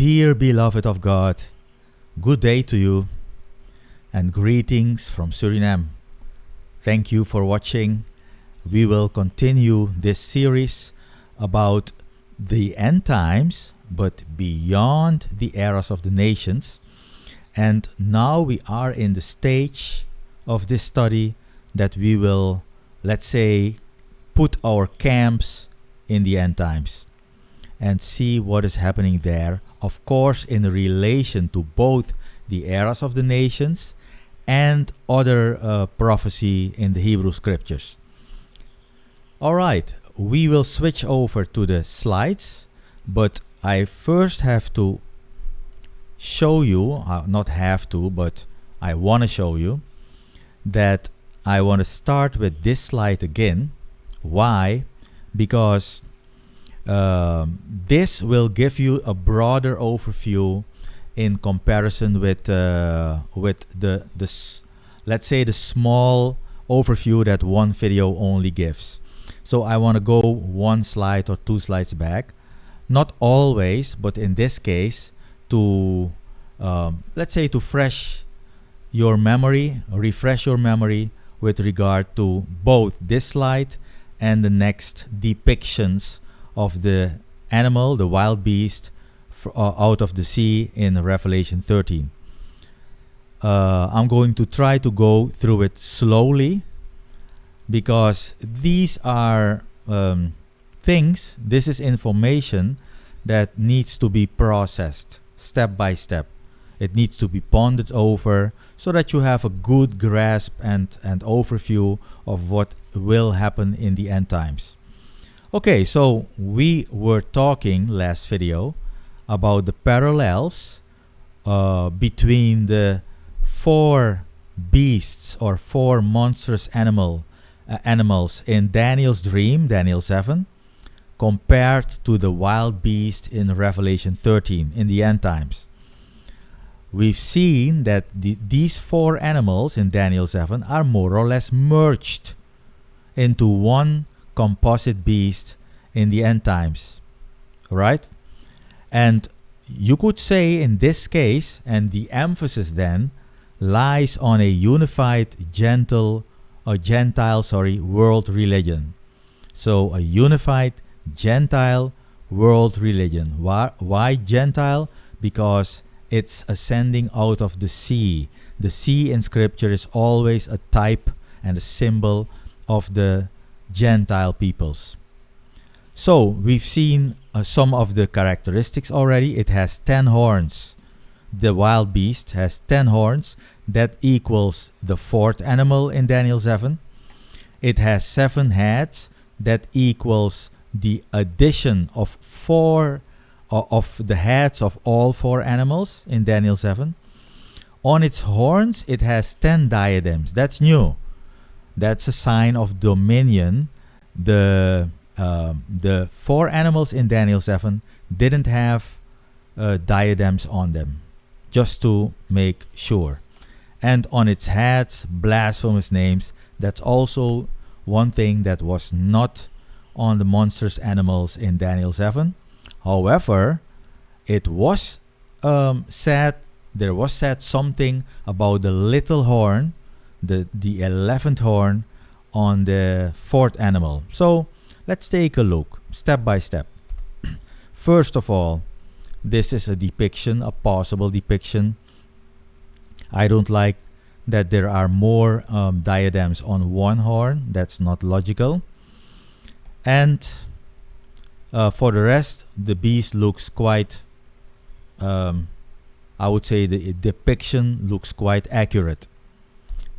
Dear beloved of God, good day to you and greetings from Suriname. Thank you for watching. We will continue this series about the end times, but beyond the eras of the nations. And now we are in the stage of this study that we will, let's say, put our camps in the end times and see what is happening there, of course in relation to both the eras of the nations and other prophecy in the Hebrew scriptures. Alright, we will switch over to the slides, but I first have to show you, not have to, but I want to show you that I want to start with this slide again. Why? Because this will give you a broader overview in comparison with the let's say the small overview that one video only gives. So I want to go one slide or two slides back, not always, but in this case to let's say to refresh your memory with regard to both this slide and the next depictions of the animal, the wild beast out of the sea in Revelation 13. I'm going to try to go through it slowly because these are things, this is information that needs to be processed step by step. It needs to be pondered over so that you have a good grasp and overview of what will happen in the end times. Okay, so we were talking last video about the parallels between the four beasts or four monstrous animals in Daniel's dream, Daniel 7, compared to the wild beast in Revelation 13 in the end times. We've seen that these four animals in Daniel 7 are more or less merged into one composite beast in the end times, right? And you could say in this case, and the emphasis then lies on a unified Gentile world religion. So a unified Gentile world religion. Why Gentile? Because it's ascending out of the sea. The sea in scripture is always a type and a symbol of the Gentile peoples. So we've seen some of the characteristics already. It has 10 horns. The wild beast has 10 horns. That equals the fourth animal in Daniel 7. It has 7 heads. That equals the addition of 4 of the heads of all 4 animals in Daniel 7. On its horns, it has 10 diadems. That's new. That's a sign of dominion. The 4 animals in Daniel 7 didn't have diadems on them, just to make sure. And on its heads, blasphemous names. That's also one thing that was not on the monstrous animals in Daniel 7. However, it was said something about the little horn, the 11th horn on the 4th animal. So let's take a look step by step. First of all, this is a depiction, a possible depiction. I don't like that there are more diadems on one horn. That's not logical. And for the rest, the beast looks quite, I would say the depiction looks quite accurate.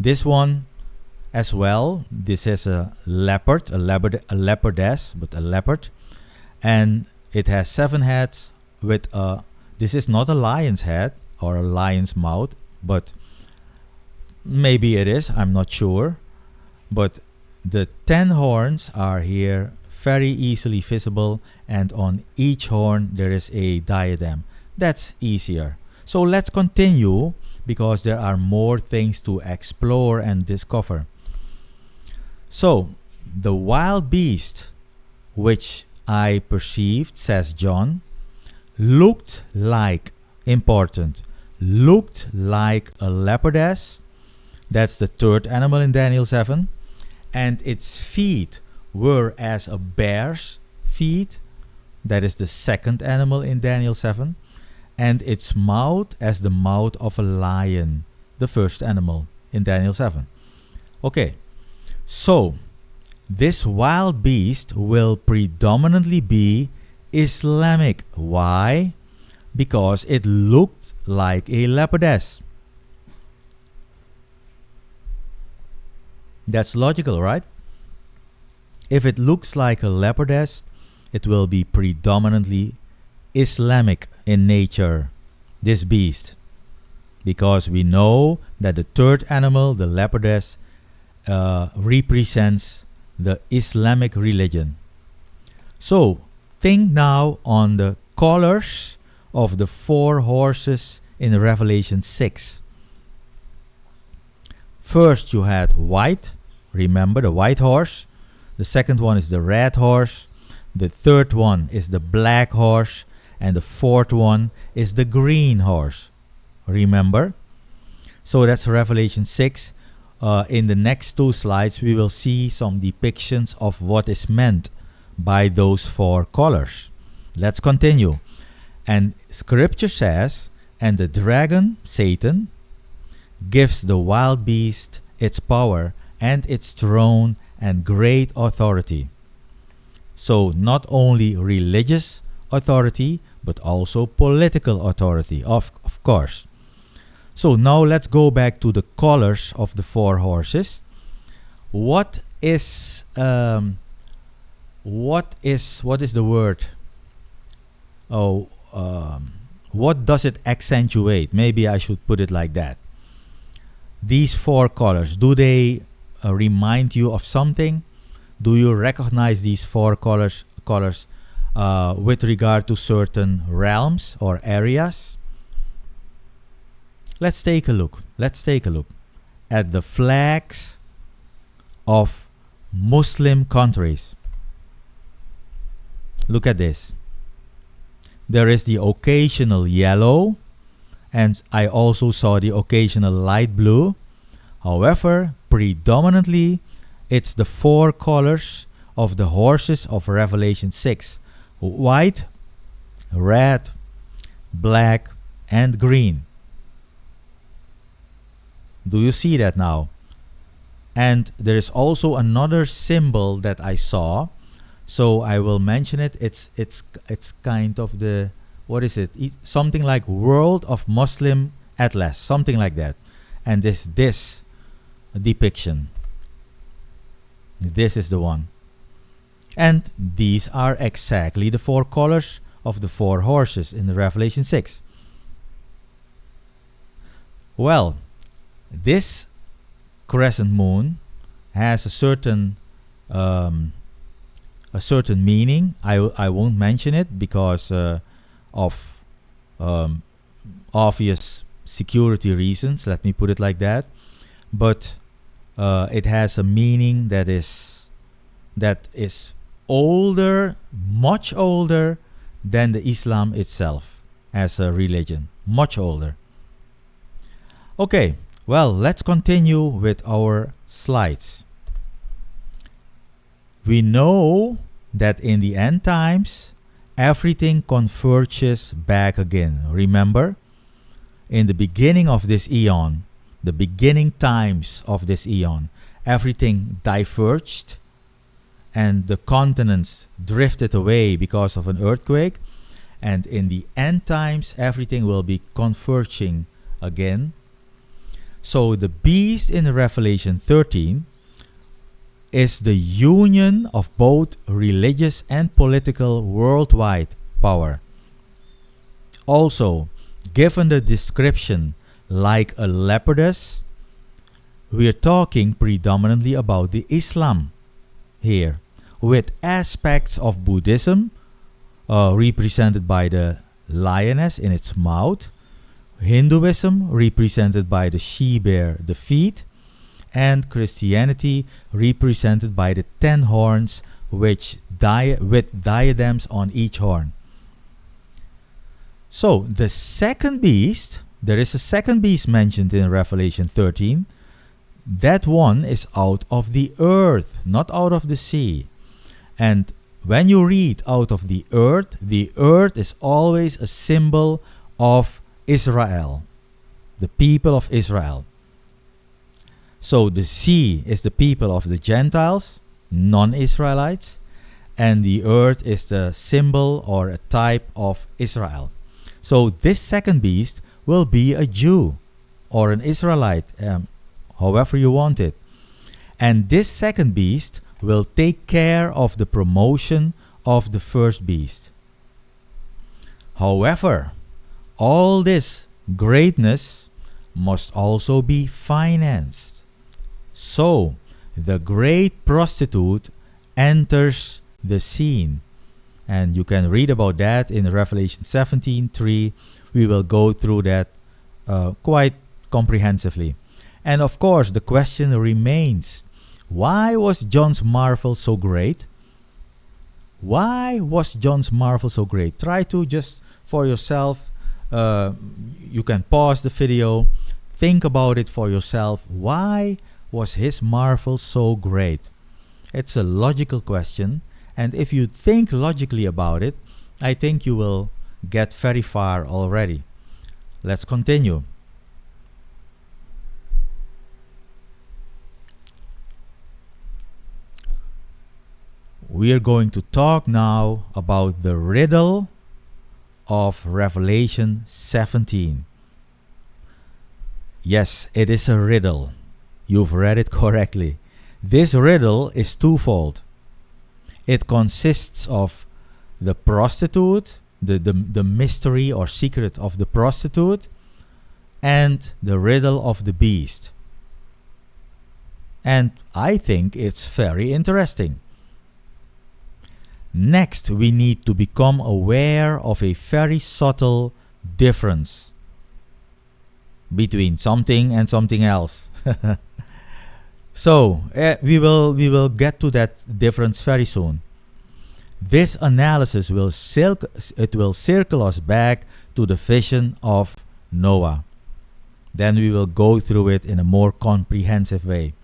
This one as well, this is a leopard, a leopardess, but a leopard. And it has 7 heads with this is not a lion's head or a lion's mouth, but maybe it is, I'm not sure. But the 10 horns are here very easily visible, and on each horn there is a diadem. That's easier. So let's continue because there are more things to explore and discover. So the wild beast which I perceived, says John, looked like, important, looked like a leopardess. That's the third animal in Daniel 7. And its feet were as a bear's feet. That is the second animal in Daniel 7. And its mouth as the mouth of a lion. The first animal in Daniel 7. Okay, so this wild beast will predominantly be Islamic. Why? Because it looked like a leopardess. That's logical, right? If it looks like a leopardess, it will be predominantly Islamic in nature, this beast. Because we know that the third animal, the leopardess, represents the Islamic religion. So, think now on the colors of the 4 horses in Revelation 6. First you had white, remember the white horse. The second one is the red horse. The third one is the black horse. And the fourth one is the green horse. Remember? So that's Revelation 6. In the next 2 slides, we will see some depictions of what is meant by those 4 colors. Let's continue. And scripture says, and the dragon, Satan, gives the wild beast its power and its throne and great authority. So not only religious authority, but also political authority, of course. So now let's go back to the colors of the 4 horses. What is the word? What does it accentuate? Maybe I should put it like that. These 4 colors, do they remind you of something? Do you recognize these 4 colors with regard to certain realms or areas? Let's take a look. Let's take a look at the flags of Muslim countries. Look at this. There is the occasional yellow, and I also saw the occasional light blue. However, predominantly, it's the 4 colors of the horses of Revelation 6. White, red, black, and green. Do you see that now? And there is also another symbol that I saw. So I will mention it. It's kind of the, what is it? Something like World of Muslim Atlas, something like that. And this depiction. This is the one. And these are exactly the 4 colors of the 4 horses in the Revelation 6. Well, this crescent moon has a certain meaning. I won't mention it because of obvious security reasons. Let me put it like that. But it has a meaning that is older, much older than the Islam itself as a religion. Much older. Okay, well, let's continue with our slides. We know that in the end times, everything converges back again. Remember, in the beginning of this eon, the beginning times of this eon, everything diverged and the continents drifted away because of an earthquake. And in the end times, everything will be converging again. So the beast in Revelation 13 is the union of both religious and political worldwide power. Also, given the description like a leopardess, we are talking predominantly about the Islam here, with aspects of Buddhism represented by the lioness in its mouth, Hinduism represented by the she-bear, the feet, and Christianity represented by the 10 horns with diadems on each horn. So the second beast, there is a second beast mentioned in Revelation 13. That one is out of the earth, not out of the sea. And when you read out of the earth is always a symbol of Israel, the people of Israel. So the sea is the people of the Gentiles, non-Israelites, and the earth is the symbol or a type of Israel. So this second beast will be a Jew or an Israelite, however you want it. And this second beast will take care of the promotion of the first beast. However, all this greatness must also be financed. So, the great prostitute enters the scene. And you can read about that in Revelation 17:3. We will go through that quite comprehensively. And of course, the question remains, why was John's marvel so great? Why was John's marvel so great? Try to just for yourself, you can pause the video, think about it for yourself. Why was his marvel so great? It's a logical question, and if you think logically about it, I think you will get very far already. Let's continue. We are going to talk now about the riddle of Revelation 17. Yes, it is a riddle. You've read it correctly. This riddle is twofold. It consists of the prostitute, the mystery or secret of the prostitute, and the riddle of the beast. And I think it's very interesting. Next, we need to become aware of a very subtle difference between something and something else. So, we will get to that difference very soon. This analysis will circle us back to the vision of Noah. Then we will go through it in a more comprehensive way.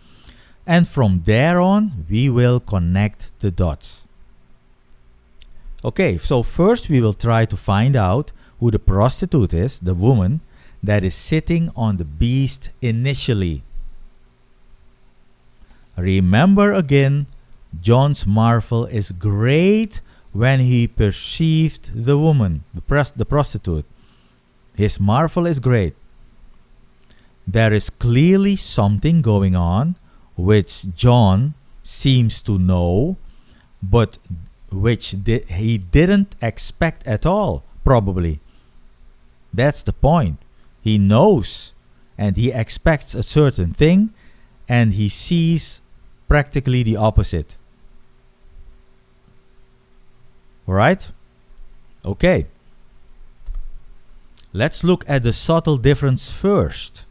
And from there on, we will connect the dots. Okay, so first we will try to find out who the prostitute is, the woman that is sitting on the beast initially. Remember again, John's marvel is great when he perceived the woman, the prostitute. His marvel is great. There is clearly something going on which John seems to know, but which he didn't expect at all, probably. That's the point. He knows and he expects a certain thing, and he sees practically the opposite. Alright? Okay. Let's look at the subtle difference first.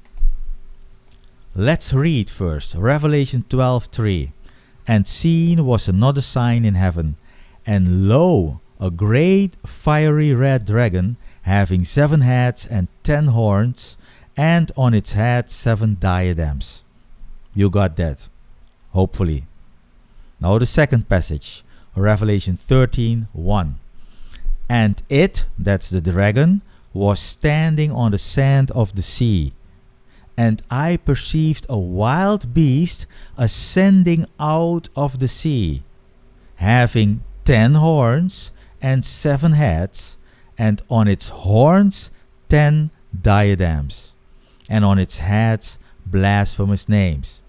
Let's read first Revelation 12:3. And seen was another sign in heaven, and lo, a great fiery red dragon, having 7 heads and 10 horns, and on its head 7 diadems. You got that, hopefully. Now the second passage, Revelation 13:1. And it, that's the dragon, was standing on the sand of the sea. And I perceived a wild beast ascending out of the sea, having 10 horns and 7 heads, and on its horns 10 diadems, and on its heads blasphemous names.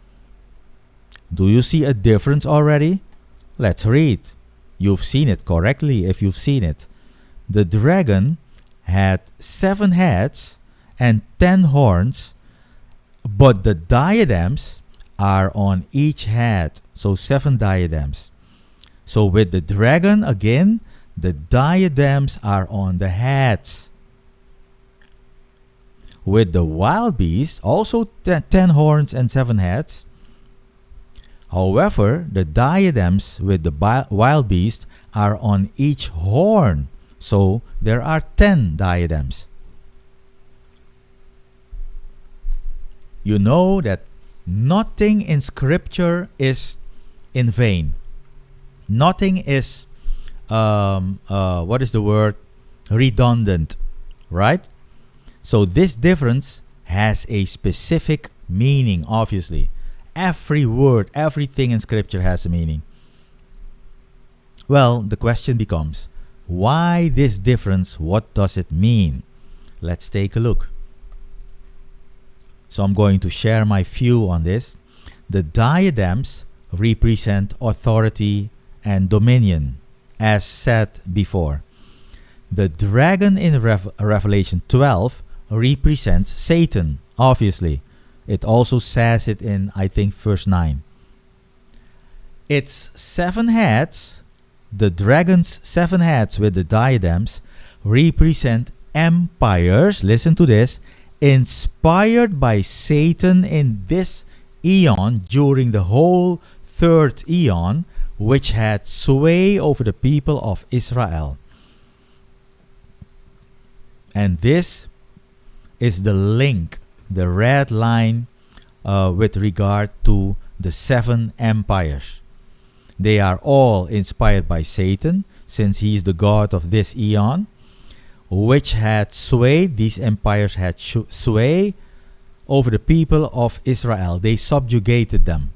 Do you see a difference already? Let's read. You've seen it correctly if you've seen it. The dragon had 7 heads and 10 horns, but the diadems are on each head, so 7 diadems. So with the dragon again, the diadems are on the heads. With the wild beast, also 10 horns and 7 heads. However, the diadems with the wild beast are on each horn, So there are 10 diadems. You know that nothing in scripture is in vain. Nothing is, what is the word? Redundant, right? So this difference has a specific meaning, obviously. Every word, everything in scripture has a meaning. Well, the question becomes, why this difference? What does it mean? Let's take a look. So I'm going to share my view on this. The diadems represent authority and dominion, as said before. The dragon in Revelation 12 represents Satan, obviously. It also says it in, I think, verse 9. Its 7 heads, the dragon's 7 heads with the diadems, represent empires, listen to this, inspired by Satan in this eon during the whole 3rd eon, which had sway over the people of Israel. And this is the link, the red line, with regard to the 7 empires. They are all inspired by Satan, since he is the god of this eon, which had sway, these empires had sway over the people of Israel. They subjugated them.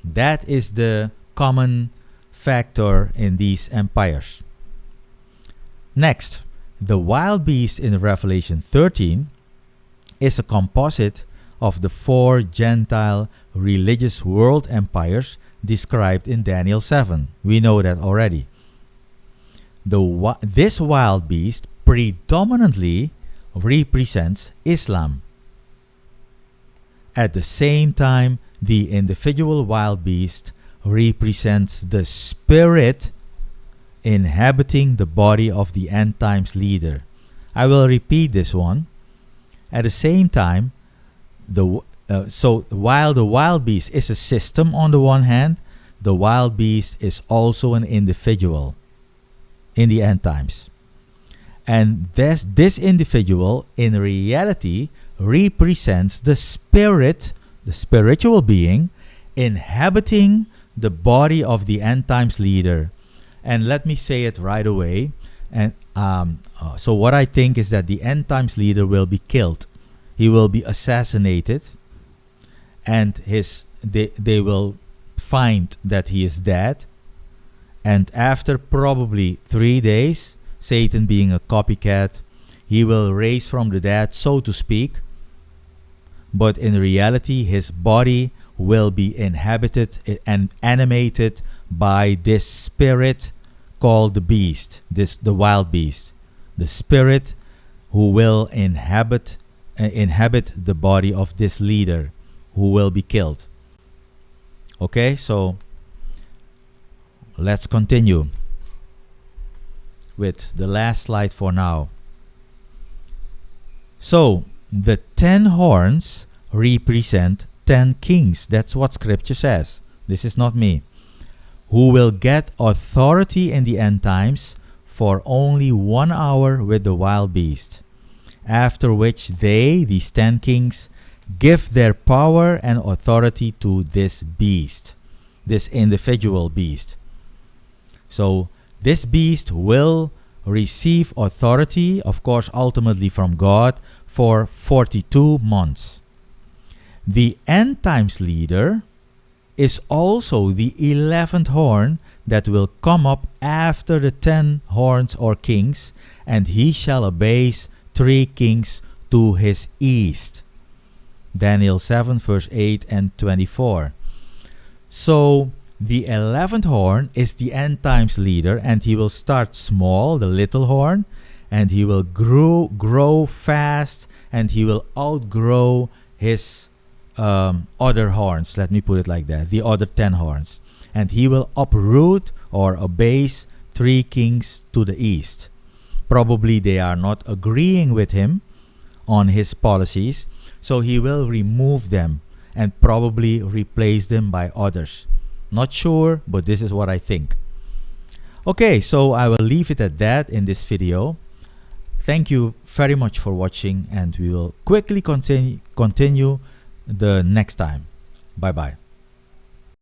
That is the common factor in these empires. Next, the wild beast in Revelation 13 is a composite of the 4 Gentile religious world empires described in Daniel 7. We know that already. This wild beast predominantly represents Islam. At the same time, the individual wild beast represents the spirit inhabiting the body of the end times leader. I will repeat this one. At the same time, so while the wild beast is a system on the one hand, the wild beast is also an individual in the end times. And this individual in reality represents the spirit, the spiritual being inhabiting the body of the end times leader. And let me say it right away. And so what I think is that the end times leader will be killed. He will be assassinated, and they will find that he is dead. And after probably 3 days, Satan being a copycat, he will raise from the dead, so to speak. But in reality, his body will be inhabited and animated by this spirit called the beast, the wild beast, the spirit who will inhabit the body of this leader who will be killed. Okay, so let's continue with the last slide for now. So the 10 horns represent 10 kings. That's what scripture says. This is not me. Who will get authority in the end times for only 1 hour with the wild beast. After which these 10 kings, give their power and authority to this beast, this individual beast. So this beast will receive authority, of course, ultimately from God, for 42 months. The end times leader is also the 11th horn that will come up after the 10 horns or kings, and he shall abase 3 kings to his east. Daniel 7 verse 8 and 24. So the 11th horn is the end times leader, and he will start small, the little horn, and he will grow fast, and he will outgrow his other horns, let me put it like that, the other 10 horns. And he will uproot or abase 3 kings to the east. Probably they are not agreeing with him on his policies, so he will remove them and probably replace them by others. Not sure, but this is what I think. Okay, so I will leave it at that in this video. Thank you very much for watching, and we will quickly continue the next time. Bye bye.